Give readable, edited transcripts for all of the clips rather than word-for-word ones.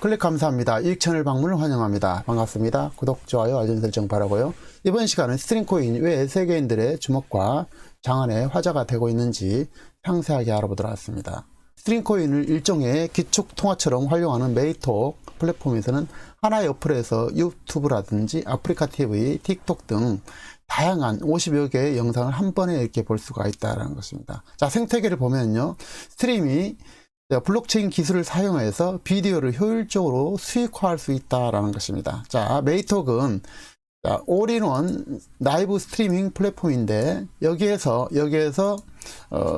클릭 감사합니다. 이익 채널 방문을 환영합니다. 반갑습니다. 구독, 좋아요, 알림 설정 바라고요. 이번 시간은 스트림코인 왜 세계인들의 주목과 장안의 화제가 되고 있는지 상세하게 알아보도록 하겠습니다. 스트림코인을 일종의 기축통화처럼 활용하는 메이톡 플랫폼에서는 하나의 어플에서 유튜브라든지 아프리카 TV, 틱톡 등 다양한 50여 개의 영상을 한 번에 이렇게 볼 수가 있다는 것입니다. 자, 생태계를 보면요. 스트림이 블록체인 기술을 사용해서 비디오를 효율적으로 수익화할 수 있다라는 것입니다. 자, 메이톡은 올인원 라이브 스트리밍 플랫폼인데 여기에서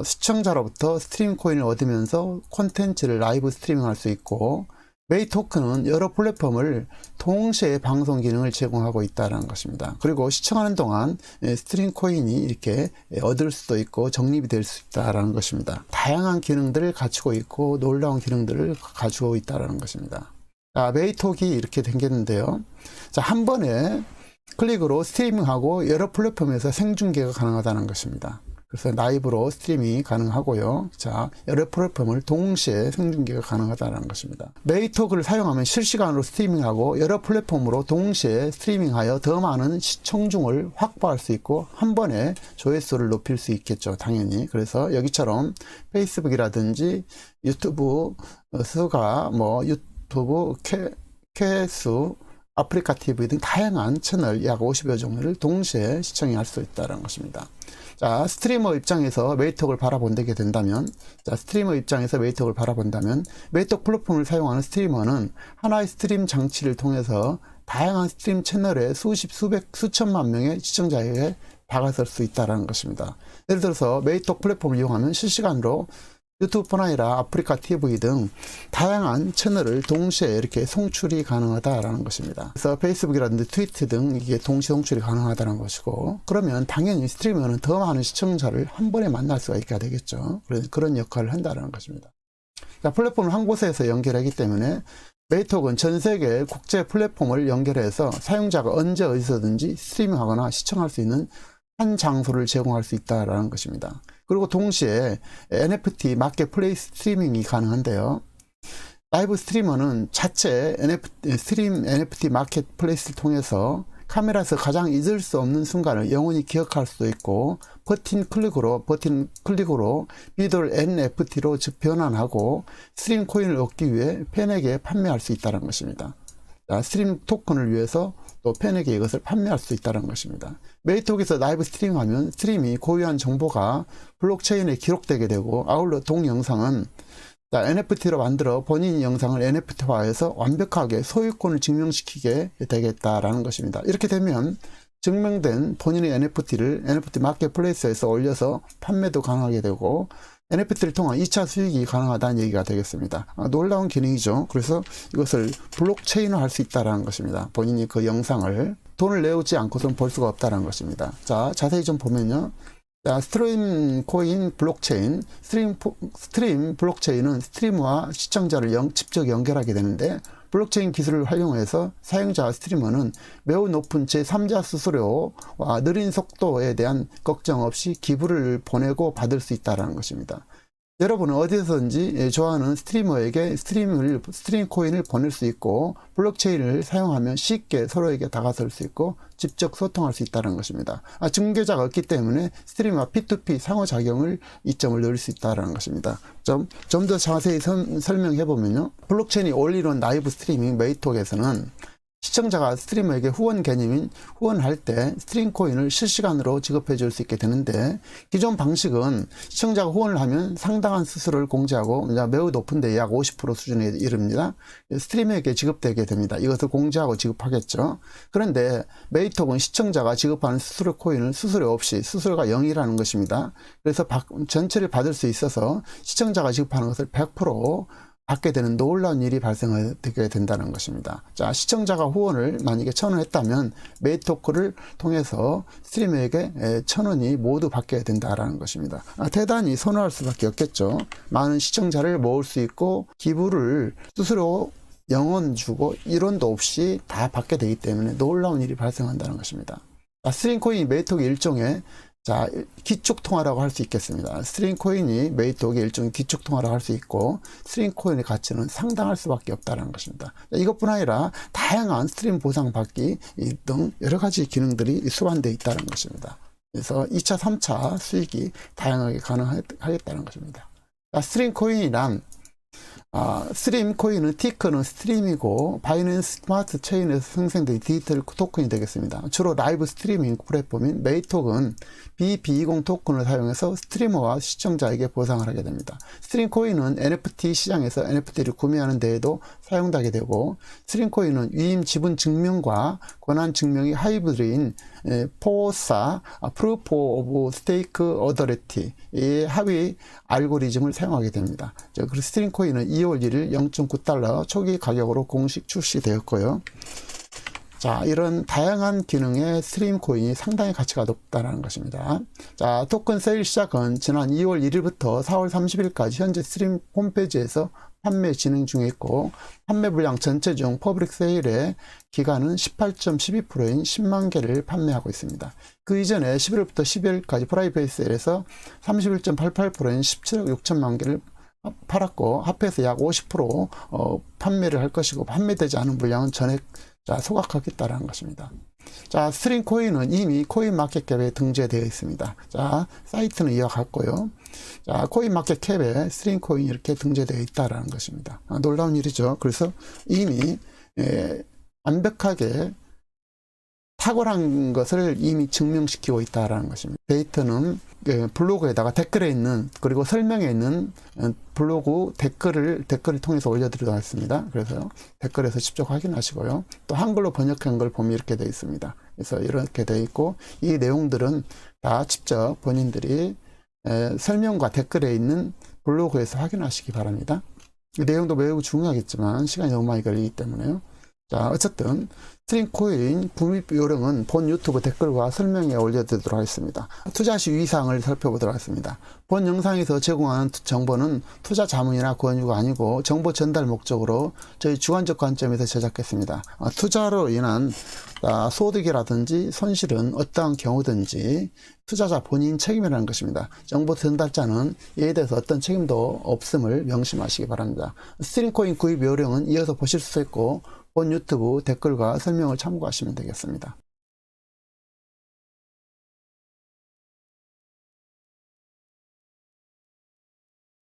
시청자로부터 스트림 코인을 얻으면서 콘텐츠를 라이브 스트리밍할 수 있고, 메이토크는 여러 플랫폼을 동시에 방송 기능을 제공하고 있다는 것입니다. 그리고 시청하는 동안 스트림 코인이 이렇게 얻을 수도 있고 적립이 될 수 있다는 것입니다. 다양한 기능들을 갖추고 있고 놀라운 기능들을 가지고 있다는 것입니다. 자, 메이톡이 이렇게 생겼는데요. 자, 한 번에 클릭으로 스트리밍하고 여러 플랫폼에서 생중계가 가능하다는 것입니다. 그래서 라이브로 스트리밍이 가능하고요. 자, 여러 플랫폼을 동시에 생중계가 가능하다는 것입니다. 메이톡을 사용하면 실시간으로 스트리밍하고 여러 플랫폼으로 동시에 스트리밍하여 더 많은 시청중을 확보할 수 있고 한 번에 조회수를 높일 수 있겠죠. 당연히. 그래서 여기처럼 페이스북이라든지 유튜브 수가 유튜브 캐수 아프리카 TV 등 다양한 채널 약 50여 종류를 동시에 시청할 수 있다는 것입니다. 자, 스트리머 입장에서 메이톡을 바라본다게 된다면, 메이톡 플랫폼을 사용하는 스트리머는 하나의 스트림 장치를 통해서 다양한 스트림 채널에 수십, 수백, 수천만 명의 시청자에게 다가설 수 있다는 것입니다. 예를 들어서 메이톡 플랫폼을 이용하면 실시간으로 유튜브뿐 아니라 아프리카 TV 등 다양한 채널을 동시에 이렇게 송출이 가능하다라는 것입니다. 그래서 페이스북이라든지 트위터 등 이게 동시 송출이 가능하다는 것이고, 그러면 당연히 스트리머는 더 많은 시청자를 한 번에 만날 수가 있게 되겠죠. 그런 역할을 한다는 것입니다. 자, 플랫폼을 한 곳에서 연결하기 때문에 메이톡은 전 세계 국제 플랫폼을 연결해서 사용자가 언제 어디서든지 스트리밍하거나 시청할 수 있는 한 장소를 제공할 수 있다는 것입니다. 그리고 동시에 NFT 마켓플레이스 스트리밍이 가능한데요. 라이브 스트리머는 자체 스트림 NFT 마켓플레이스를 통해서 카메라에서 가장 잊을 수 없는 순간을 영원히 기억할 수도 있고, 버튼 클릭으로 비디오를 NFT로 변환하고 스트림 코인을 얻기 위해 팬에게 판매할 수 있다는 것입니다. 자, 스트림 토큰을 위해서 또 팬에게 이것을 판매할 수 있다는 것입니다. 메이톡에서 라이브 스트리밍하면 스트림이 고유한 정보가 블록체인에 기록되게 되고, 아울러 동영상은 NFT로 만들어 본인 영상을 NFT화해서 완벽하게 소유권을 증명시키게 되겠다라는 것입니다. 이렇게 되면 증명된 본인의 NFT를 NFT 마켓플레이스에서 올려서 판매도 가능하게 되고, NFT를 통한 2차 수익이 가능하다는 얘기가 되겠습니다. 놀라운 기능이죠. 그래서 이것을 블록체인화 할 수 있다는 것입니다. 본인이 그 영상을 돈을 내오지 않고서는 볼 수가 없다는 것입니다. 자, 자세히 좀 보면요. 자, 스트림 코인 블록체인, 스트림 블록체인은 스트리머와 시청자를 직접 연결하게 되는데, 블록체인 기술을 활용해서 사용자 스트리머는 매우 높은 제3자 수수료와 느린 속도에 대한 걱정 없이 기부를 보내고 받을 수 있다는 것입니다. 여러분은 어디서든지 좋아하는 스트리머에게 스트림 코인을 보낼 수 있고, 블록체인을 사용하면 쉽게 서로에게 다가설 수 있고 직접 소통할 수 있다는 것입니다. 중개자가 없기 때문에 스트리머와 P2P 상호작용을 이점을 누릴 수 있다는 것입니다. 좀 더 자세히 설명해 보면요. 블록체인이 올인원 라이브 스트리밍 메이톡에서는 시청자가 스트리머에게 후원 개념인 후원할 때 스트림 코인을 실시간으로 지급해 줄 수 있게 되는데, 기존 방식은 시청자가 후원을 하면 상당한 수수료를 공제하고 매우 높은데 약 50% 수준에 이릅니다. 스트리머에게 지급되게 됩니다. 이것을 공제하고 지급하겠죠. 그런데 메이톡은 시청자가 지급하는 수수료 코인을 수수료 없이, 수수료가 0이라는 것입니다. 그래서 전체를 받을 수 있어서 시청자가 지급하는 것을 100% 받게 되는 놀라운 일이 발생하게 된다는 것입니다. 자, 시청자가 후원을 만약에 1,000원 했다면 메이토크를 통해서 스트리머에게 1,000원이 모두 받게 된다는 것입니다. 대단히 선호할 수밖에 없겠죠. 많은 시청자를 모을 수 있고, 기부를 스스로 0원 주고 1원도 없이 다 받게 되기 때문에 놀라운 일이 발생한다는 것입니다. 스트림코인 메이톡이 일종의 자, 기축통화라고 할 수 있겠습니다. 스트림 코인이 메이톡의 일종의 기축통화라고 할 수 있고, 스트림 코인의 가치는 상당할 수밖에 없다는 것입니다. 이것뿐 아니라 다양한 스트림 보상 받기 등 여러 가지 기능들이 수반되어 있다는 것입니다. 그래서 2차, 3차 수익이 다양하게 가능하겠다는 것입니다. 자, 스트림 코인이란 스트림 코인은 티커는 스트림이고 바이낸스 스마트 체인에서 생성된 디지털 토큰이 되겠습니다. 주로 라이브 스트리밍 플랫폼인 메이톡은 B220 토큰을 사용해서 스트리머와 시청자에게 보상을 하게 됩니다. 스트림 코인은 NFT 시장에서 NFT를 구매하는 데에도 사용되게 되고, 스트림 코인은 위임 지분 증명과 권한 증명이 하이브리드인 포사 프루프 오브 스테이크 어더리티의 합의 알고리즘을 사용하게 됩니다. 그리고 스트림 코인은 2월 1일 0.9달러 초기 가격으로 공식 출시되었고요. 자, 이런 다양한 기능의 스트림 코인이 상당히 가치가 높다는 것입니다. 자, 토큰 세일 시작은 지난 2월 1일부터 4월 30일까지 현재 스트림 홈페이지에서 판매 진행 중에 있고, 판매 물량 전체 중 퍼블릭 세일의 기간은 18.12%인 10만 개를 판매하고 있습니다. 그 이전에 11월부터 12월까지 프라이빗 세일에서 31.88%인 17억 6천만 개를 팔았고, 합해서 약 50% 판매를 할 것이고, 판매되지 않은 물량은 전액 소각하겠다라는 것입니다. 자, 스트림 코인은 이미 코인마켓캡에 등재되어 있습니다. 자, 사이트는 이와 같고요. 자, 코인마켓캡에 스트림 코인이 이렇게 등재되어 있다라는 것입니다. 놀라운 일이죠. 그래서 이미 완벽하게 탁월한 것을 이미 증명시키고 있다라는 것입니다. 데이터는 블로그에다가 댓글에 있는, 그리고 설명에 있는 블로그 댓글을 통해서 올려드리도록 하겠습니다. 그래서 댓글에서 직접 확인하시고요. 또 한글로 번역한 걸 보면 이렇게 되어 있습니다. 그래서 이렇게 되어 있고, 이 내용들은 다 직접 본인들이 설명과 댓글에 있는 블로그에서 확인하시기 바랍니다. 이 내용도 매우 중요하겠지만 시간이 너무 많이 걸리기 때문에요. 자, 어쨌든 스트림 코인 구입 요령은 본 유튜브 댓글과 설명에 올려드리도록 하겠습니다. 투자 시 유의사항을 살펴보도록 하겠습니다. 본 영상에서 제공하는 정보는 투자 자문이나 권유가 아니고 정보 전달 목적으로 저희 주관적 관점에서 제작했습니다. 투자로 인한 소득이라든지 손실은 어떠한 경우든지 투자자 본인 책임이라는 것입니다. 정보 전달자는 이에 대해서 어떤 책임도 없음을 명심하시기 바랍니다. 스트림 코인 구입 요령은 이어서 보실 수 있고, 본 유튜브 댓글과 설명을 참고하시면 되겠습니다.